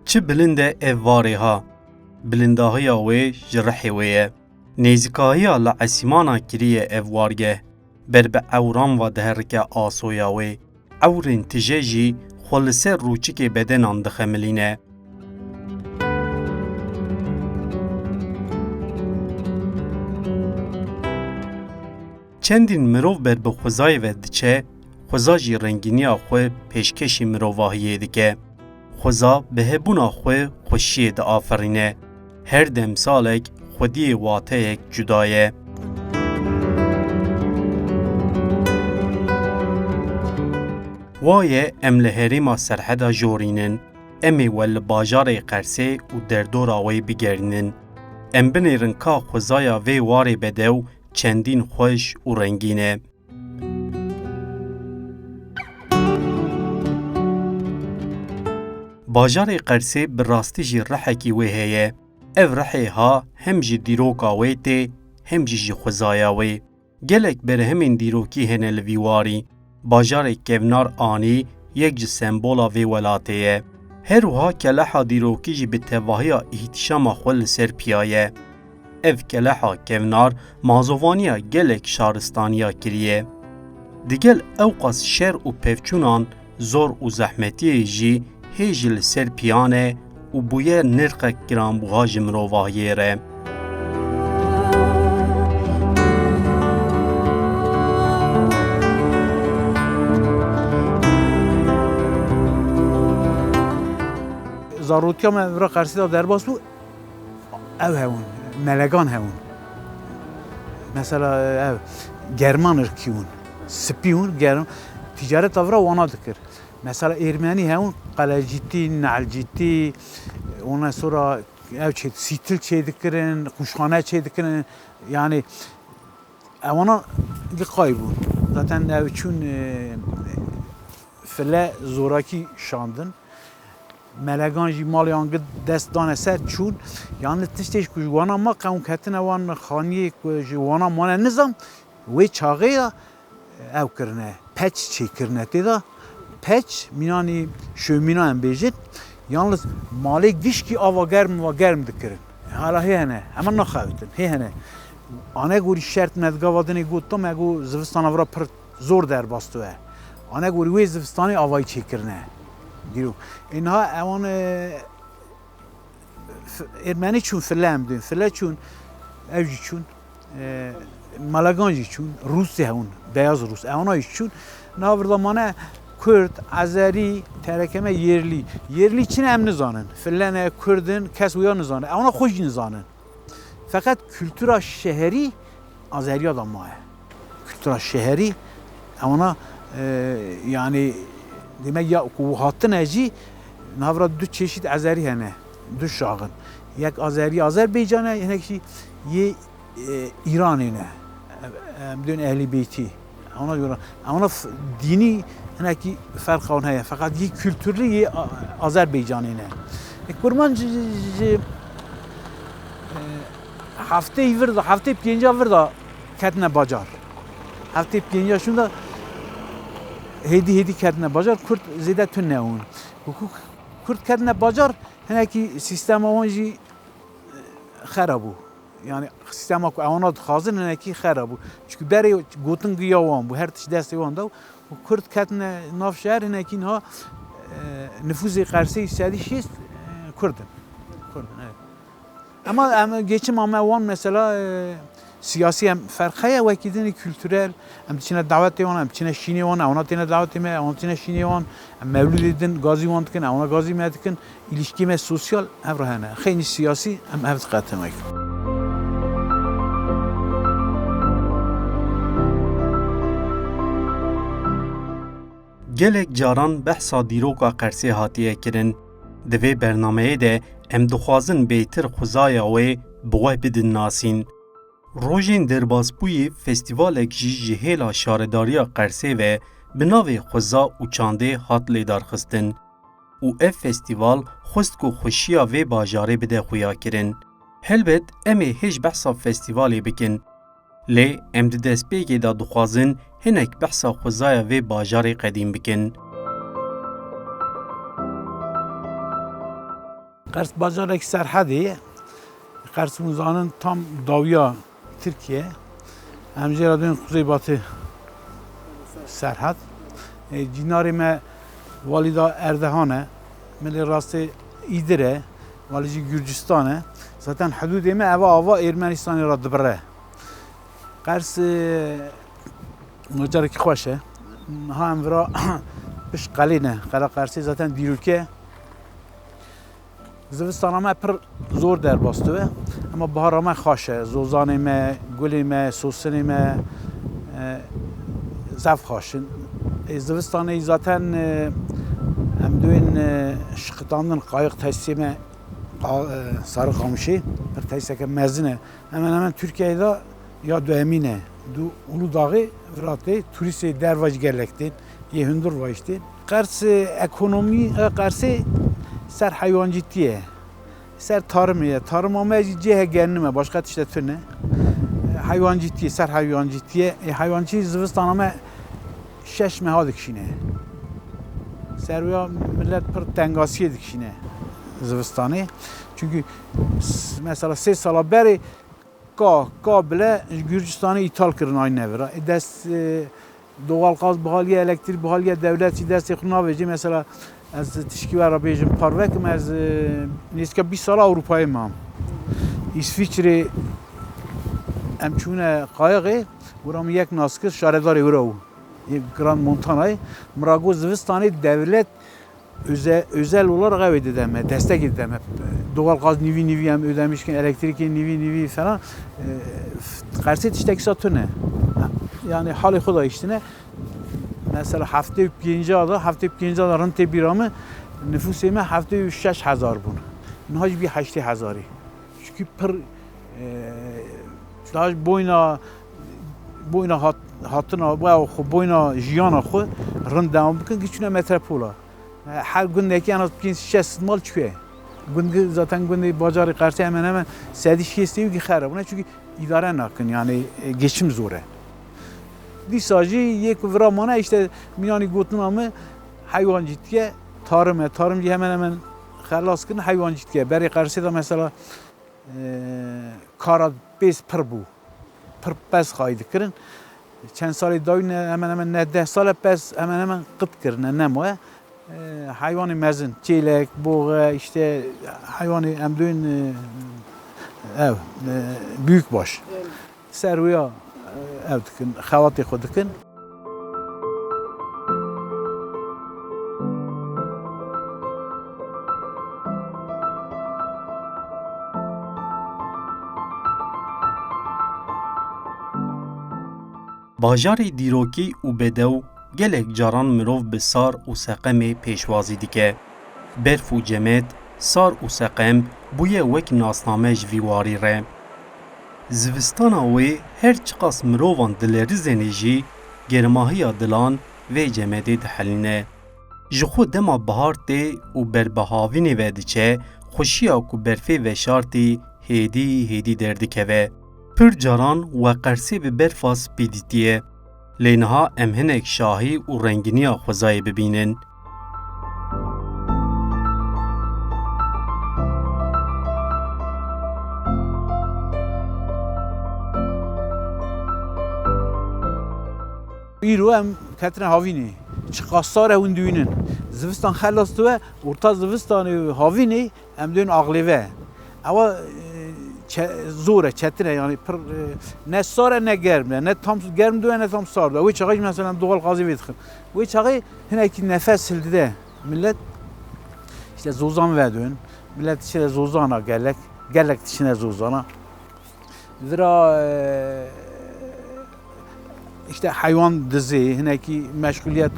Çi bilind e ev varê ha, bilindahiya wê ji rihê wê ye. Nêzîkahiya li esîmana kiriye ev wargeh, ber bi ewran ve diherike asoya wê. Ewrên tije jî xwe li ser rûçikê bedenan dixemilîne. Çendîn mirov ber bi xwezayê ve diçe, xweza jî rengîniya xwe pêşkêşî mirovahiyê dike. Xweza bi hebûna xwe xweşiyê diafirîne. Her demsalek xwediyê wateyek cuda ye. Waye em li herêma Serheda jorînin, em ê we li bajarê Qersê û derdora wê bigerînin. Em binêrin ka xwezaya vê warê bedew çendîn xweş û rengîn e. Bajarê Qersê bi rastî jî rihekî wê heye. Ev rihê ha hem ji dîroka wê tê, hem jî ji xwezaya wê. Gelek berhemên dîrokî hene li vî warî. Bajarê kevnar anî yek ji sembola vê welatê ye. Her wiha keleha dîrokî jî bi tevahiya îhtişama xwe li ser piyaye. Ev keleha kevnar mazovaniya gelek şaristaniya kiriye. Digel ewqas şer û pevçûnan zor û zehmetiyê jî hê jî li ser piyan e û bûye nirxek giranbûha ji mirovahiyê re. Zarotiya me vira Qersê da derbas bû, ev hewin, melegan hewin. Mesela ev german ırkî hûn, spî hûn, germ ticareta vira wana dikir. Mesela Ermenî hewin, Qalecîtî, Neelcîtî, ondan sonra ev sîtil çê dikirin, quşxane çê dikirin. Yani ewana diqayî bûn. Zaten ev çûn file zorakî şandin. Melegan jî maliyan dest dane ser çûn. Yani tiştê ku ji wana ma qewm ketine wan xaniyê ku ji wana mane nizam, wê çaxê ya ew kirine, peç çêkirine têda. Peç mînanî şömîna em bêjin. Yalnız malê gişkî ava germ dikirin. Hala hê hene, hemen naxewitin, hê hene. Ane gorî şert medgava dinê got me got zivistana vira pir zor derbasto ye. Ane gorî wê zivistanê avayî çêkirine. Giro. İnha evan Ermeni çûn file em din. File çûn, ev jî çûn, Melegan jî çûn, Rûs hewin, beyaz Rûs. Evana jî çûn. Navirda mane Kurd, Azerî, terekeme yerlî. Yerlî çi ne em nizanin. File ne Kurdin, kes wiya nizanin. Evana xwe jî nizanin. Fakat kültüra şeherî Azeriya da maye. Kültüra şeherî evana yani demek ya ku hatine jî navra du çeşit Azerî hene. Du şaxin. Yek Azerî Azerbaycan'a hinek jî yê İranê ne. Em dön Ehlî Beytî. Ona göre ona dini hinekî ferqan heye. Fakat yê kültürlü yê Azerbaycanê ne. Kurman ji haftê vir da haftê pênca vir da ketine bacar. Haftê pênca şunda hêdî ketine bacar Kurd zêde tune hûn. Kurd ketine bacar hinekî sîstema wan jî xerab bû. Yani sistema ku ewana dixwazin hinekî xerab bû. Çünkü berê gotin giya wan bû, her tişt destê wan da. Kurd ketine nav şehir hinekî niha nüfuzê Qersê sedî şêst Kurdin. Evet. Ama em geçim ama wan mesela siyasî em ferq heye wekî dinê kültürel em diçine davetê wan, em diçine şînê wan, ewna têne davetê me, ewna têne şînê wan, em mewlûdê din gazî wan dikin, ewna gazî me dikin, îlişkî me sosyal ev re hene. Xeyni siyasî em ev diqetin wekî. Gelek caran behsa dîroka Qersê hatiye kirin. Di vê bernameyê de em dixwazin bêtir xwezaya wê bi we bidin nasîn. Rojên derbasbûyî festîvalek jî ji hêla şaredariya Qersê ve bi navê xweza û çandê hat lêdarxistin. Û ev festîval xwest ku xweşiya vê bajarê bide xuya kirin. Helbet em ê hêj behsa festîvalê bikin. Lê em di destpêkê de dixwazin hinek behsa xwezaya vê bajarê qedîm bikin. Qers bajarek serhadê, Qers Muzan'ın tam dawiya Türkiye. Em jê radiyên kuzeybatı serhad. Cinarê me Valida Erdoğan e, milê rastê îdir e, valî jî Gürcistan e. Zaten hududê me eva ava Ermenistanê ra dibire. Qers nocarekî xweş e. Ha em vira pişt qelê ne, qela Qersê zaten dîrokê. Zivistana me pir zor derbastî ama bihara me xweş e. Zozanê me, gulê me, sosinê me zef xweşin. Zivistanê zaten em duyên şiqitandin qayık tesisê me Sarıkamışê pir tesiseke mezin e. Hemen hemen Türkiye'de de ya duemîn e. Du Uludağê viratê turîstê derve ji gelek tên yê hundir rayîş tên. Qers ekonomî Qersê ser heywancîtî ye. Ser tarımê ye. Tarıma me jî cihê gerînim e. Başka tişte tune. Heywancîtî ye, ser heywancîtî ye. Heywancî zivistana me 6 meha dikişîne. Serviya millet pir tengasiyê dikişîne zivistanê. Çünkü mesela 3 sala berê ka bile Gürcistanê îthal kirin aynı nevra. Dest doğalgaz bihaliye, elektrik bihaliye devlet destê xwe navêjî. Mesela ez tişkî we ra bêjim parvekim ez nêzîka 20 sala Ewropayê mam. İsviçrê em çûne qayiqê wira min yek nas kir şaredarê wira bû. Grand Montana'yı Mirago Zivistanê devlet özel olarak ev edeme, destek edeme. Doğalgaz nivi hem ödemişken elektrik nivi falan. Qersê tiştekî satune. Yani halê xwe da iştine. Mesela heftê pênc da rentê bîramı nüfusê me heftê 6,000 bûn. Niha jî bî 8,000. Çünkü pir daha boyna hatina xwe boyna jiyana xwe rind devam bikin giçûne metropola. Her gundekî en az 5-6 mal çûye. Gund zaten gundê bajarê Qersê hemen hemen sedî şêstê wî xera. Buna çünkü idare nakin yani geçim zor e. Dîsa jî yek vira mane işte mînanî gotina me heywancîtiye tarım e. Tarım jî hemen hemen xelas kirin heywancîtiye. Berê Qersê de mesela kara pêz pir bû. Pir pez xayî dikirin. Çend salê dawî hemen hemen 10 sal pez hemen hemen qıt kirine nemaye. Hayvanı mezin, çeylek, boğa, işte hayvanı em duyun ev, büyük baş. Serviya ev dikin, xevatê xwe dikin. Bajarê dîrokî û bedew gelek caran mirov bi sar û seqemê pêşwazî dike. Berf û cemet, sar û seqem bûye wek nasname ji vî warî re. Zivistana wê her çiqas mirovan dilerîzênê jî germahiya dilan vê cemedê dihilîne. Ji xwe dema bihar tê û berbihavînê ve diçe, xweşiya ku berfê veşartî hêdî derdikeve. Pir caran we Qersê bi berfa spî dîtiye. Lê niha em hinek şahî û rengîniya xwezayê bibînin. İro em ketine havînê. Çiqa sar hûn dûnin. Zivistan xelas dibe, orta zivistanê havînê em duyun aglêve. Ewa zor e, çetin e yani pir ne sar e ne germ e. Ne tam germ dibe ne tam sar dibe. Wê çaxê mesela doğal gazê vê dixin. Wê çaxê hinekî nefes hildide. Millet işte zozan vedin. Millet işte zozana gelek dişine zozana. Zira işte hayvan dizi, hinekî meşguliyet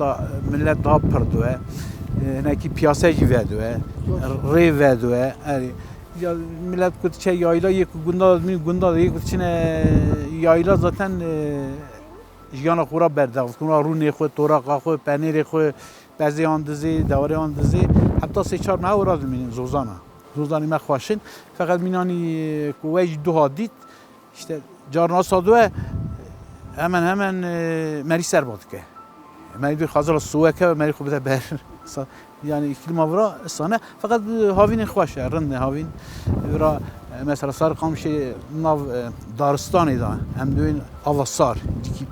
millet daha pir hinekî piyasayı vedue, rê vedue. Ya millet kutçe yayla yek gunda yek kutçine yayla zaten jiyana xura berdavt. Kuna rûnê xwe, toraqa xwe, penêrê xwe, bezêyan dizê, dewarêyan dizê. Heta 3-4 meha wira dimînin zozana. Zozanê me xweşin. Feqet mînanî ku we jî duha dît, işte carna sadwe hemen merî serbat dike. Merî bir xazala suweke ve merî xwe bide ber. yani iklima vura sana fakat havin xoş rende havin vura mesela Sarıkamışê nav Daristanê da em duyun avasar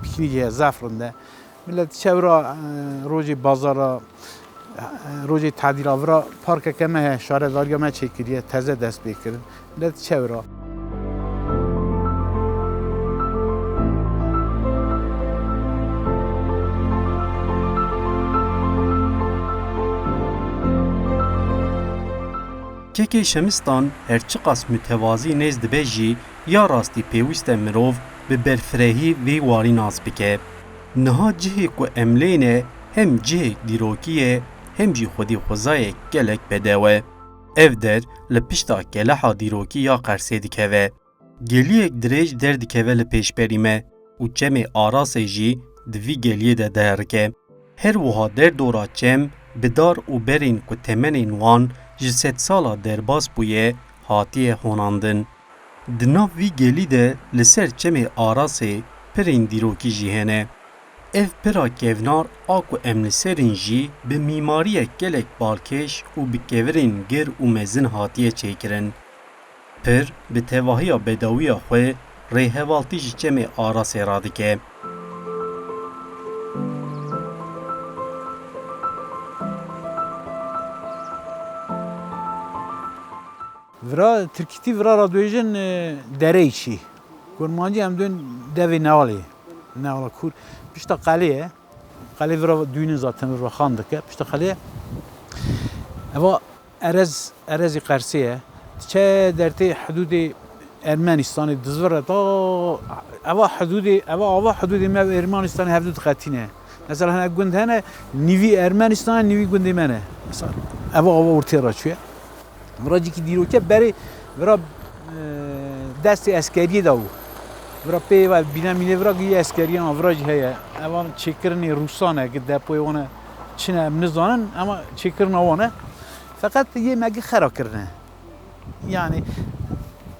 pikniğe zafrında millet çevra rojê bazara rojê tadîla vira parkeke me şaredariya me çêkiriye teze dest pê kirin millet çevra. Kekê şemistan herçi qas mütevazî nêz dibe jî ya rastî pêwîst e mirov bi berfirehî vê warî nas bike. Niha cihê ku em lêne hem cihêk dîrokî ye hem jî xwedî xwezayek gelek bedew. Ev der li pişta keleha dîrokî ya Qersê dikeve. Geliyek dirêj derdikeve li pêşberî me û çemê arasê jî di vî geliyê de derike. Her wiha derdora çem bi dar û berên ku temenên wan ji sed sala derbas bûye hatiye honandin. Di nav vî gelî de li ser çemê arasê pirên dîrokî jî hene. Ev pira kevnar a ku em li serên jî bi mîmariyek gelek balkêş û bi kevirên gir û mezin hatiye çêkirin. Pir bi tevahiya bedawiya xwe rêhevaltî ji çemê arasê radike. Vira Tirkîtî vira radyoyêjin dereyê çî. Kurmancî em dön devê Newalê. Newala Kur. Pişta qelê qelê vira duyunên zaten vira xan dike. Pişta qelê eva erezê Qersê ye. Çe dertê hududê Ermenistanê dizvire ta eva ava hududê me Ermenistanê hevdû diqetîne. Mesela hene gund hene nîvî Ermenistanê nîvî gundê me ne. Mesela eva ortaya raçûye. Vira cîkî dîrokê berê vira destê eskeriyê da û. Vira pê bînemînê vira giye eskeriyan vira jî heye. Evan çêkirinê Rûsan e ki depoyê wan e çi ne em nizanin ama çêkirina wan e. Feqet yê mekî xera kirine. Yani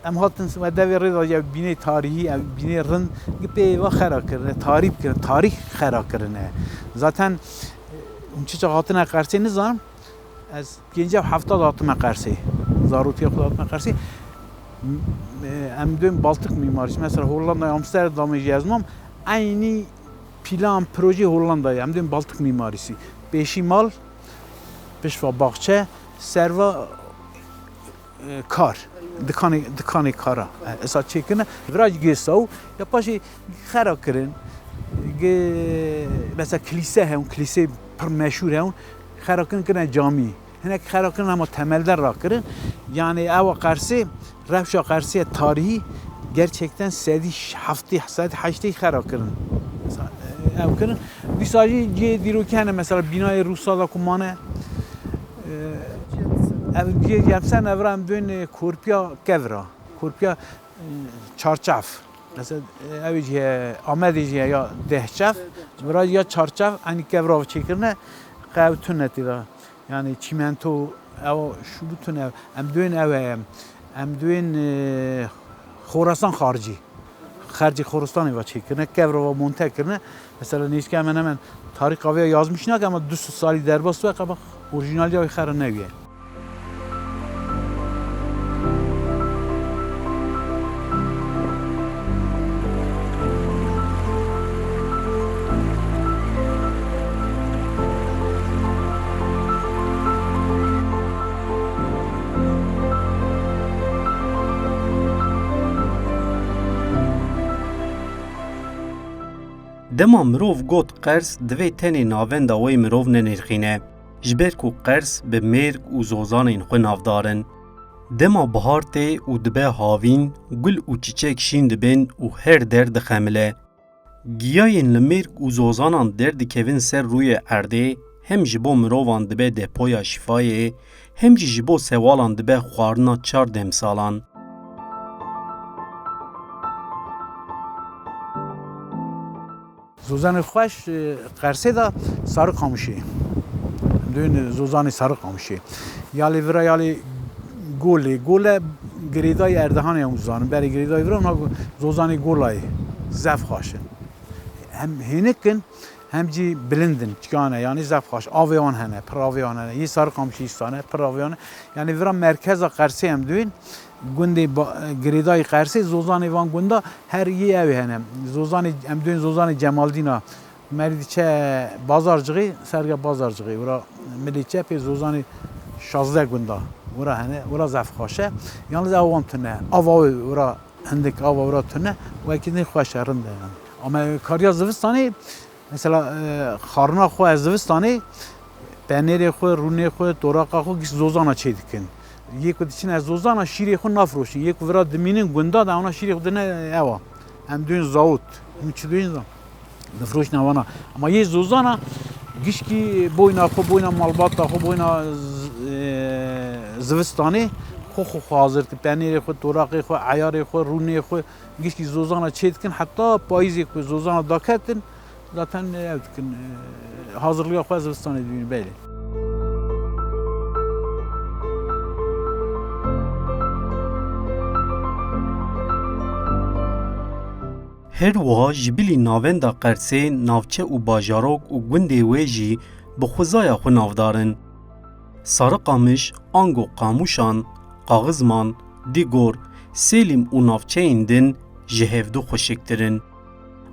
em hatin devê rêda ya bînê tarihî ev bînê rind pê ve xera kirine tarîh kirine tarîh xera kirine. Zaten çi hatine Qersê nizanim ez gence hafta dağıtıma Qersê. Zarutiye dağıtıma Qersê. Em dön Baltık mimarisi. Mesela Hollanda'ya Amsterdam'ı yazmam. Aynı plan, proje Hollanda'ya. Em dön Baltık mimarisi. Beşi mal, peşva bahçe, serva kar. Dikani kara. Esas çekine. Viraj gesav. Yapaşı xera kirin. Mesela kilise hem kilise per meşhur hem. Xera kirin cami. Hinek xera kirin ama temelden rakirin. Yani eva Qersê, Rewşa Qersê tarihi gerçekten sedi haftı sedi haçtı xera kirin. Ev kirin. Dîsajî cê dîrokî hene mesela binayê Rûsa da kumane. Ev cê yemsen evra em dön Korpiya Kevra. Korpiya çarçaf. Mesela ev cê Amedê jî ya dehçaf. Vira ya çarçaf aynı Kevra çêkirine qewtun netîda. Yani çimento ev şu bütün ev em dön ev em dön Xorasan xaricî. Xaricî Xorastanê ve çêkirine Kevra ve monte kirine. Mesela neyse hemen tarih kavya yazmış ne ama 200 sali derbas ve kabak orijinal ya xera neviye. Dema mirov got Qers divê tenê navenda wê mirov nenêrxîne. Ji ber ku Qers bi mêrg û zozanên xwe navdarin. Dema bihar tê û dibe havîn, gul û çîçek şîn dibin û her der dixemile. Giyayên li mêrg û zozanan derdikevin ser rûyê erdê, hem ji bo mirovan dibe depoya şîfayê, hem jî ji bo sewalan dibe xwarina çar demsalan. Zozanê xweş Qersê da Sarıkamışê. Dön Zozanê Sarıkamışê. Yalê vira yalê Golê. Gole girêdayê Erdehanê em zanin. Berê girêdayê vira Zozanê Golayê. Zev xweşin. Hem hênikin همچی بلندن چیانه یعنی زفخاش آویان هنه پراویان هنه یه سر قامشیستانه پراویانه یعنی ورا مرکز قرسی هم دوین گنده گریدای قرسی زوزان وان گنده هر یه اوی هنه زوزان هم دوین زوزان جمالدینا مرید چه بازارجگی سرگه بازارجگی ورا ملی چه پی زوزان 16 گنده ورا هنه ورا زفخاشه یعنی اوام تنه آواوی ورا هندک آوا ورا تنه و اکی خوش رنده یعنی اما کاریا زوستانی مثلا خارنا خو از زوستانی پنیر خو رونه خو توراقا خو گیس زوزانا چه دکن یک دیشین از زوزانا شیری خو نفروشین یک ورا دمینین گندا دا اونا شیری خو دنه اوا هم دوین زاوت هم چی دوین زا نفروش نوانا اما یه زوزانا گیش کی بوینا خو بوینا مالباتا خو بوینا زوستانی خو حاضر پنیر خو توراقی خو عیار خو رونه خو گیش کی زوزانا چه دکن حتی پاییزی خو زوزانا داکتن zaten evdkin hazırlığı yapı Azerbaycan ediyor böyle. Her wiha ji bilî navenda Qersê navçe û bajarok û gundê wê jî bi xwezaya xwe navdarin. Sarıqamış, Ango Qamuşan, Qaxizman, Dîgor, Sêlîm û navçeyên din ji hevdû xweşiktirin.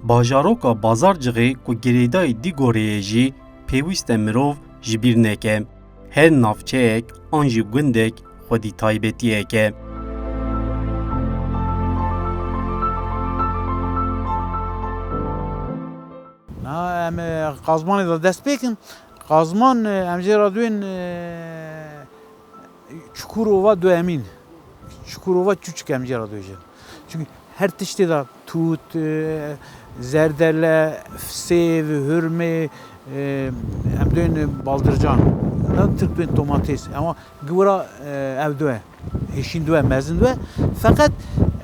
Bajaroka bazarcığı ku girêdayê Dîgorê jî pêwîst e mirov ji bîr neke. Her navçeyek an jî gundek xwedî taybetiyek e. Na em Qazmanê da dest pêkin. Qazman em jê ra duyên Çukurova duemîn. Çukurova küçük em jê ra duyên. Çünkü her tiştê da tut, zerdele, sev, hürme, em duyên baldırcan. Türk duyên domates. Ama gıvıra ev duye. Heşin duye, mezin duye. Fakat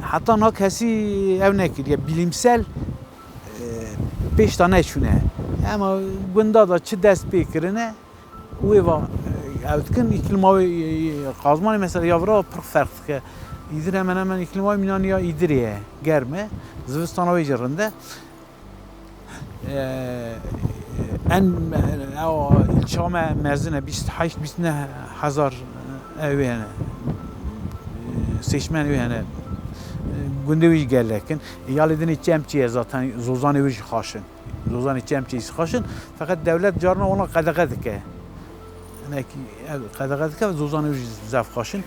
hatta na kesi ev nekir. Ya bilimsel 5 tane şune. Ama bunda da çi dest pêkirine wê va evdikin îklîmayê Qazmanê mesela yavra pir ferq dike. İdir hemen hemen iklimayê Mînaniya İdiriye germe. Zivistana wê jî rinde. En ilça me mezin e 28-29 hezar ev wê hene. Seçmen wê hene. Gundê wî jî gelekin. Yalê dinê çemçiye zaten zozanê wî jî xaşin. Zozanê çemçiyê xaşin. Fakat devlet carna ona qedeqe dike. Qedeqe dike ve zozanê wî jî zef xaşin.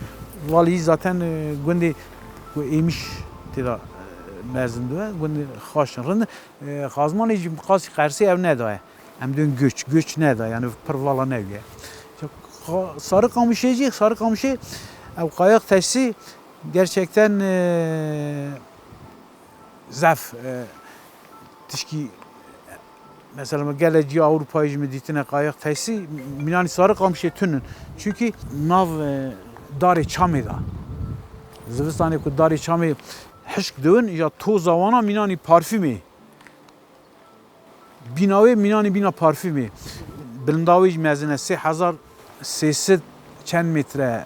Vali zaten gundê ku êmiş têda mezin dibe gundê xaşin rinde. Qazmanê jî qasî Qersê ev nedaye. Em duyên göç nedaye yani pir vala neviye. Sarıkamışê jî Sarıkamışê ev qayak teşsî gerçekten zef tişkî mesela geleceği Avrupa'yı jî dîtine qayak teşsî Mînanî Sarıkamışê tünün. Çünkü nav darê çamê da. Zivistanê ku darê çamê hişk dibin ya toza wana Mînanî parfümê. Bîna wê Mînanî bîna parfümê. Bilinda wê jî mezin e 3300 çend metre.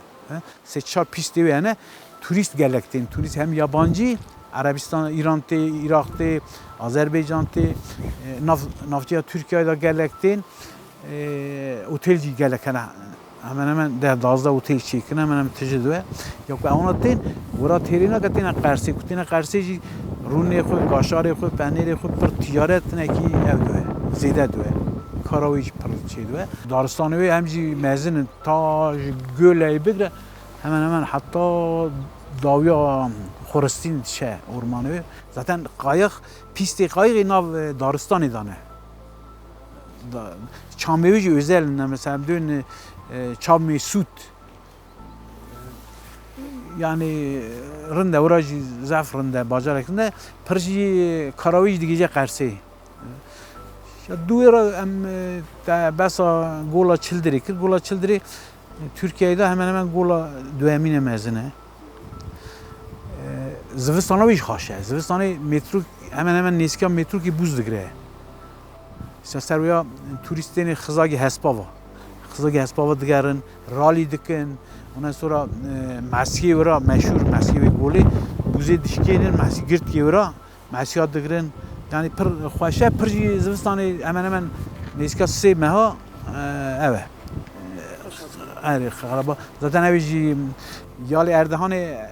3-4 pîstê wê hene. Turist gelek tên. Turist hem yabancı Arabistan, İran tê, Irak tê, Azerbaycan tê, navçeya Türkiye'ye da gelek tên. Otel jî gelek hene. Hemen 10-12 otel çekin hemen tecrübe ve yok ona ten vura terina katına Qersê kutina Qersê jî rûnê xwe kaşarê xwe penêrê xwe pir ticaret neki ev dibe zêde dibe kara wî jî pir çê dibe daristanê wê hem jî mezin ta ji gölê bigire hemen hatta dawiya Xoristîn dişe ormanê wê zaten qayiq pîstê qayiqê nav daristanê dane çamê wê jî özel mesela dün çam mesut yani rinde oracı zaf rinde bacarakında perji karaviç digece Qersê ya duera em besa gola çildiri kir gola çildiri Türkiye'de hemen gola duemine mezine Zivistana wî xaşe Zivistanê metro hemen nêzîka metro ki bûz digire serwiya turistên xizagî hespava Xizagî hespava digerin, ralî dikin, ondan sonra mesiyê wira meşhûr mesiyê wê golê bûzê dişkênin mesî girtkê wira mesiya digirin yani pır xoşe pır zivistanê hemen nêzîka sê meha ev e. Xaraba zaten ev jî yalê Erdehanê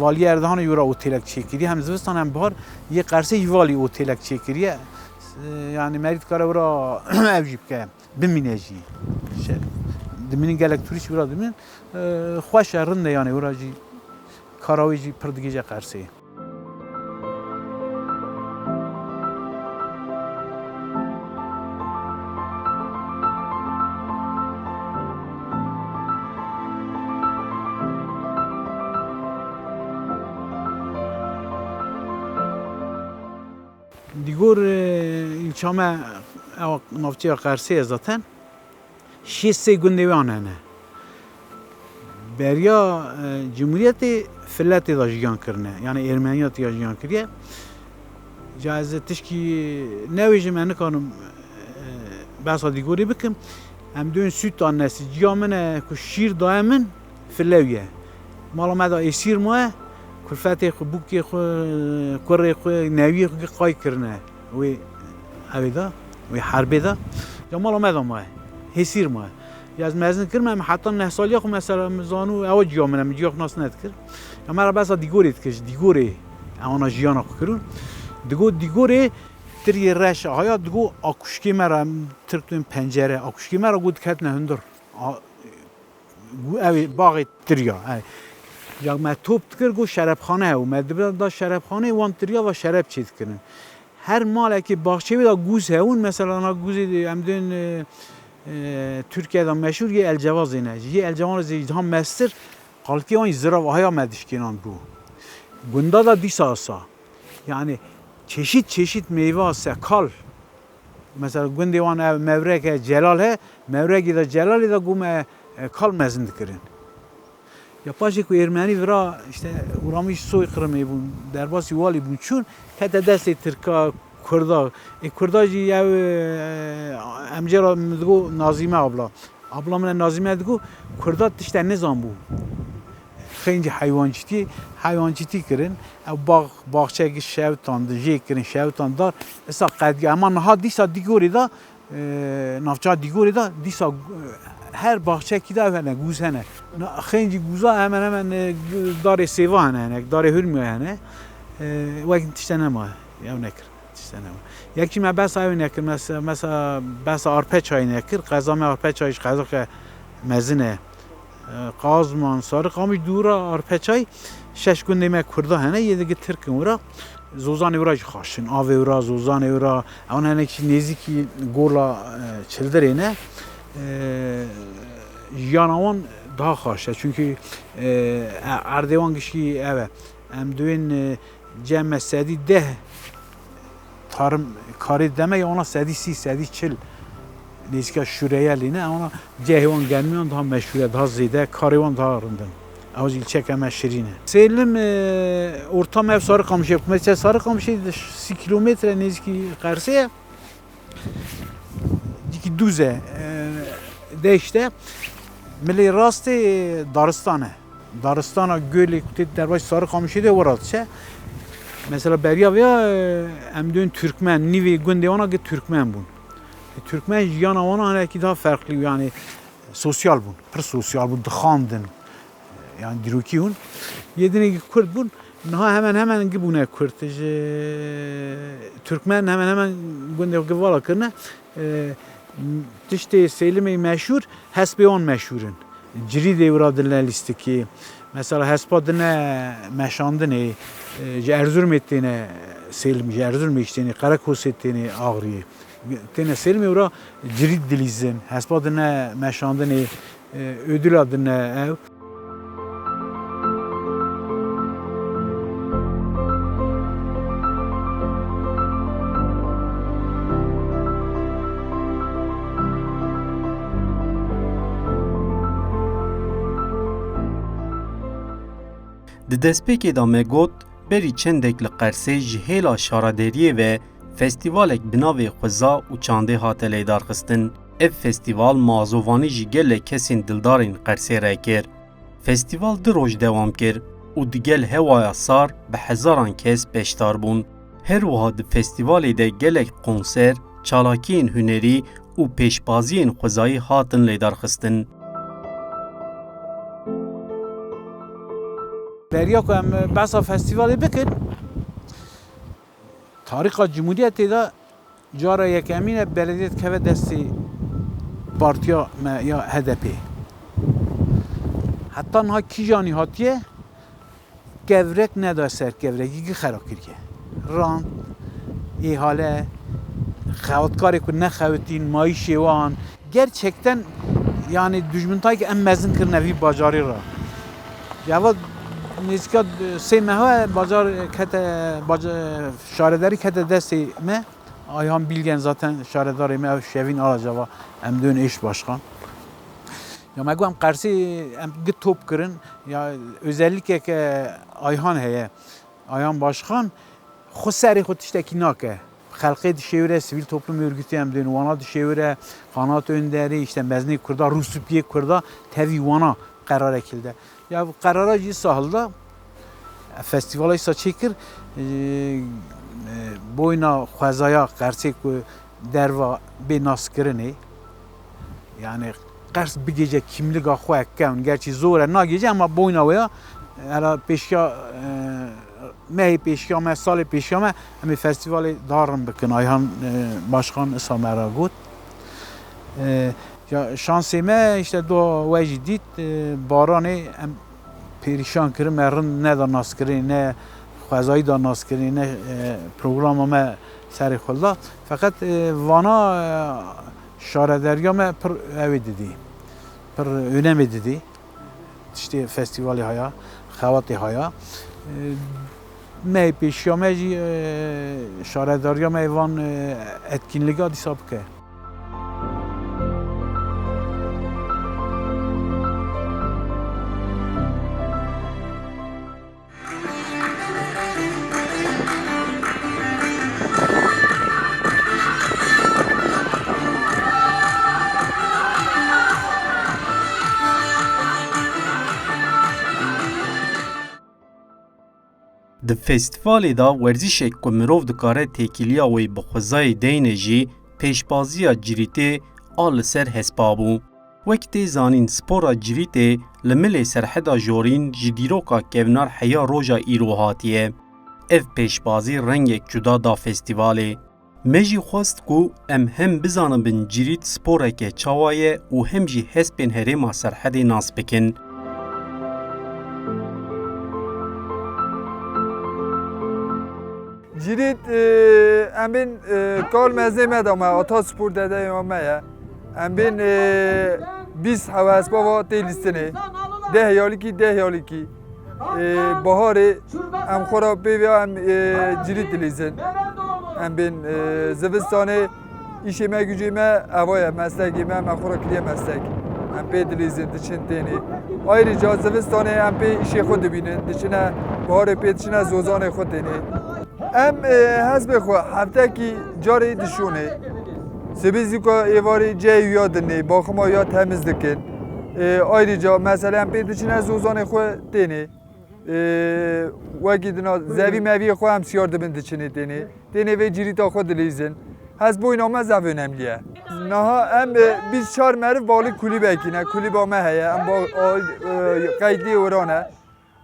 valiyê Erdehanê yora otelek çêkiriye hem zivistan hem bihar yê Qersê jî valî otelek çêkiriye yani merit kare wira ev jî bike bimîne jî dimînin gelek turîst wira dimînin xweş e rind e yani wira jî kara wê jî pir digêje Qersê. دیگور ilçame navçeya Qersê zaten şê gundêwan hene. Beriya Cumhuriyetê filetê da jiyan kirine yani Ermeniyatê ya jiyan kiriye. Ja ez tişkî nevêjim em nikarim behsa dîgorê bikim. Em duyên Sûta nesîciya min e ku şîr daye min filew ye. Mala me da êsîr maye kurfetê xwe bûkê xwe kurê xwe neviyê xwe qay kirine wê evê da wê herbê da ya mala me da maye hêsîr maye ya ez mezin kirim em heta nehsaliya xwe mesela zanû ewa ciya min em ciya xwe nas nedikir ya me ra behsa dîgorê dikir ji dîgorê ewana jiyana xwe kirin digo dîgorê tiriyê reş haya digo akuşkê me ra Tirk duyên pencere akuşkê me ra got diketine hundir evê baxê tiriya ya me top dikir got şerepxane hew me dibir da şerepxanê wan tiriya ve şerep çê dikirin her malekê baxçeyê da gûz hewin mesela na gûzê em duyên Türkiye'de meşhur ye elcevazê ne ji elcevazê daha mestir qalkê wan zirav haya me dişkênan bû gunda da dîsa asa yani çeşit meyve sekal mesela gundê wan ev mevrek celal he mevrekê de celalê de got me kal mezin dikirin ya paşê ku Ermenî vira işte uramî soy qirimê bûn derbasî walî bûn çûn hete destê Tirka Kurda Kurda jî ev em cara min digo Nazîme abla min Nazîme digo Kurda tişte nizanbû xêncî heywancîtî kirin ew baxçekî şewtan di jê kirin şewtan dar esa qedgî ema niha dîsa dîgorê da navçeya dîgorê da dîsa her baxçekî de ev hene gûz hene xêncî gûza hemen darê sêva hene darê hurmiya hene wek tişte nemaye ew nekir tişte nemaye yekî me behsa ew nekir mesela behsa arpeçayê nekir qeza me arpeçayê ji qezeke mezin e Qazman Sarık amî dûra arpeçay şeş gundê me Kurda hene yê digê Tirkin wira zozanê wira jî xweş in avê wira zozanê wira ew hinekî nêzîkî gola çildirê ne jiyana wan daha xweş e çünkü erdê wan giştî ev e em duyên cem sedî deh tarım karê deme ya ona sedî sî sedî çil nêzîka şûreyelî ne ona cehê wan germiyan daha meşhûr e daha zêde karê wan daha rindin ew jî ilçeke me şirîn e sêlim ortam ev Sarıkamışê mesela Sarıkamışê 3 kilometre nêzîkî Qersê ye dîkî dûz e de işte milê rastê daristan e daristana gölê ku tê derbaşê Sarıkamışê de wira diçe mesela beriya veya em duyên Türkmen nîvê gundê wana get Türkmen bûn Türkmen jiyana wana hinekî daha ferqlî yani sosyal bûn pir sosyal bûn dixandin yani dîrokî hûn yê dinekî Kurd bûn niha hemen gibûne Kurd ji Türkmen hemen gundê givala kirine tiştê Sêlimê meşhûr hespê wan meşhûr in Ciridê wira dine lîstikî mesela hespa dine meşandinê ji Erzurumê têne Sêlim ji Erzurumê têne Qerekosê têne Agiriyê têne Sêlimê wira cirid dilîzin hespa dine meşandinê ödûla dine ew Di destpêkê da me got berî çendek li Qersê ji hêla şaraderiyê ve festîvalek bi navê Xweza û çandê hate lêdarxistin. Ev festîval mazovanî jî gelek kesên dildarên Qersê re kir. Festîval 2 roj dewam kir û di gel hewaya sar bi hezaran kes beşdar bûn. Her wiha di festîvalê de gelek konser, çalakiyên hunerî û pêşbaziyên xwezayî hatin lêdarxistin. Beriya ku em behsa festîvalê bikin, Tarîxa Cumhuriyetê de cara yekemîn e belediyê dikeve destê partiya me ya HDP. Heta niha kîjanî hatiye gevrek neda ser gevrekî xera kiriye. Rand, ihale, xewatkarê ku nexewitîn, mayîşê wan gerçekten yani dijmintayê ki em mezin kirine vî bajarê ra. Yava nêzîka sê mehe bajar kete şaredarî kete destê me. Ayhan Bilgen zaten şaredarê me ev şevîn Alacava em dön eş başkan. Ya me got em Qersê em git top kirin ya özellikle Ayhan heye. Ayhan başkan xwe serê xwe tiştekî nake. Xelqê dişêwire, sivîl toplum örgütü em dön wana dişêwire, Qanat Önderî, işte Meznê Kurda, Rûspiyê Kurda tevî wana qerar kilde. Ya qerara jî sahilda festîvala îsa çêkir boyna xwezaya Qersê ku derva bê naskirinê yani Qers bigêce kimlika xwe kevn gerçî zor e nagêce ama boyna we ya hela pêşiya mehê pêşiya me salê pêşiya me em ê festîvalê darin bikin Ayhan başkan îsa me ra got. Ya şansê me işte do we jî dît baranê em perişan kirin me rind neda naskirinê ne xwezayî da naskirinê ne programa me serê xwelda feqet vana şarederiya me pir evê didî pir önemê didî tiştê festîvalê haya xewatê haya mehê pêşiya me jî şaredariya me van etkinlîka dîsa bike. Di festîvalê da werzîşek ku mirov dikare têkiliya wê bi xwezayê deyne jî pêşbaziya cirîtê a li ser hespa bû. Wek tê zanîn spora cirîtê li milê serheda jorîn ji dîroka kevnar heya roja îro hatiye. Ev pêşbazî rengek cuda da festîvalê. Me jî xwast ku em hem bizanibin cirît sporeke çawa ye û hem jî hespên herêma serhedê nas bikin. Cirit em bin kal mezê me da me ata spor dedeyê me ye. Em bin 20 hevesbava tê lîstinê. Deh yalikî. Baharê em xwe ra pê ve em cirit dilîzin. Em bin zivistanê îşê me gücê me eva ye meslekê me em xwe ra kiriye meslek. Em pê dilîzin diçin tênê. Ayrıca zivistanê em pê îşê xwe dibînin. Diçine baharê pê diçine zozanê xwe tênê. Em hezbê xwe heftekî carê dişûnê. Sibîzî ku êvarê ceyê ya dinê, baxima ya temiz dikin. Ayrıca mesela em pê diçine zozanê xwe tênê. Wekî dina zevî mevî xwe em siyar dibin diçinê tênê. Tênê vê cirîta xwe dilîzin. Hez boyna me zev önemli ye. Niha em 24 meriv balî kulîbekî ne. Kulîba me heye. Em qeydî wêran e.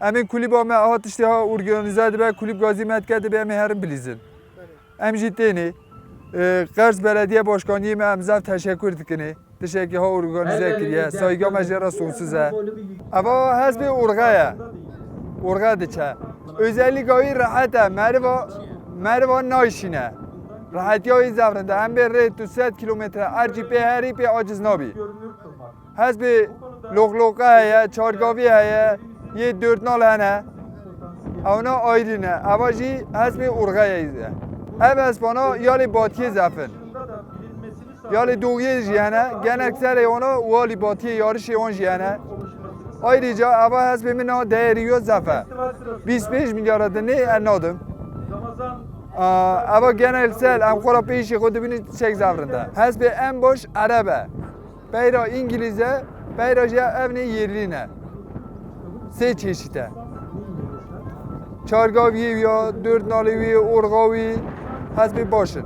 Em kulîba me aha tiştê ha organize dibe, kulîb gazî metke dibe em herin bilîzin. Em jî tênê Qers Belediye Başkaniyê me em zev teşekkür dikinê. Tişekî ha organize kiriye. Saygıya me jê re sonsuz e. Eva hezbê orga ye. Orga diçe. Özellikle wî rahat e. Meriva nayşîne. Rahetiya wî zevrinde. Em bê rê 200 kilometre ercî pê herî pê aciz nabî. Hezbê loqloqa heye, çargavî heye. Ye 4 nal hene. Evna ayrine. Eva jî hezbê orgayê ye. Ev hespana yalê batiyê zefin. Yalê doğiyê jî hene. Genek serê wana walî batiyê yarişê wan jî hene. Ayrıca eva hezbê min a değeriyo zefe. 25 milyara dinê en nadim. Eva genel sel em xwe ra pêşî xwe dibînin çek zevrinde. Hezbê en baş Ereb e. Beyra İngiliz e. Beyra jî ev nê yerlî ne. Sê çeşît e. چارگاوی یا دورد نالوی اورگاوی هست بی باشن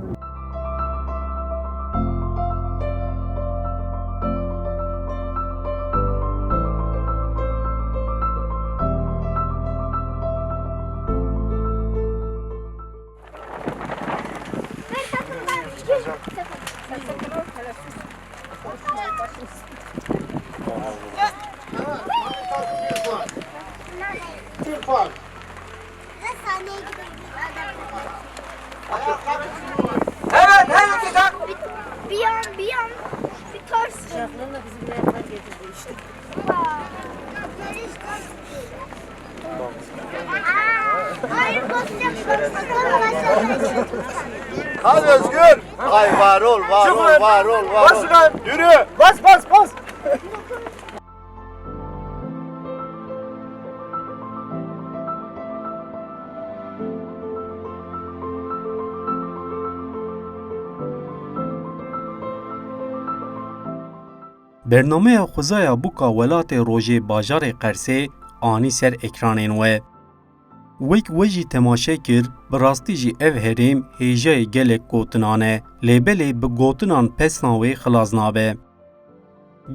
Evet, evet hocam. Bir an bir ters. Şarkılarla bizim beraber getirdi işte. Hayır, basacak. Hadi Özgür. Ay var ol, var ol, var ol, var ol. Yürü. Bas, bas, bas. برنامه خوزایا بوکا ولات روژه باجار قرسه آنی سر اکرانین ویک ویجی تماشه کر براستی جی او هریم هیجای گلک گوتنانه لیبلی بگوتنان پسناوی خلازنابه.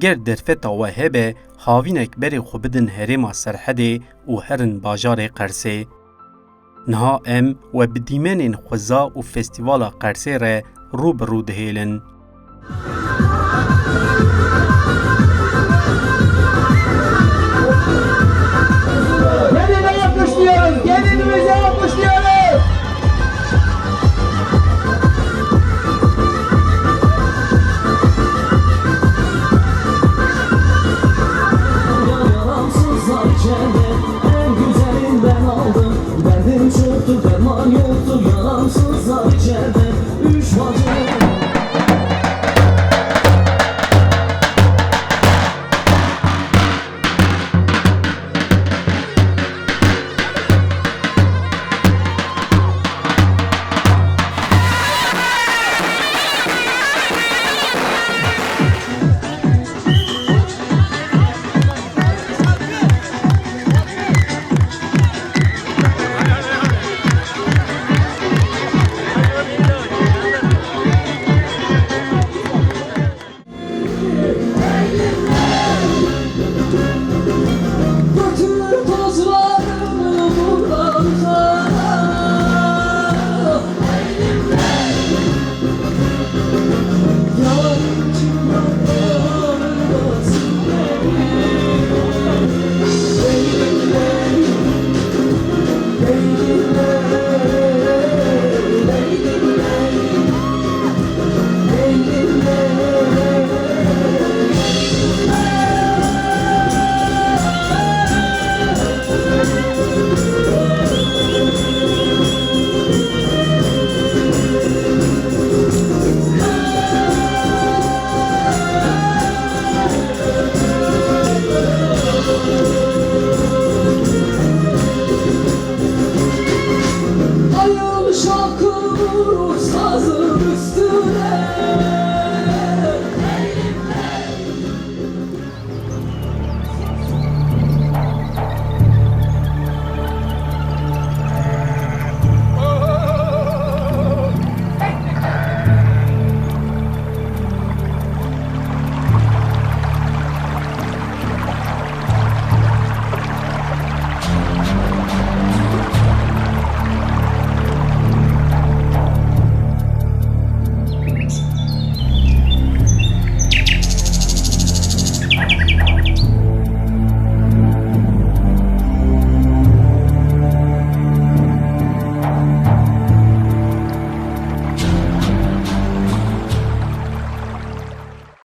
گر درفتا و هبه هاوینک بری خوبدن هریما سرحده و هرن باجار قرسه. نها ام و بدیمنین خوزا و فستیوالا قرسه ره رو برو دهیلن.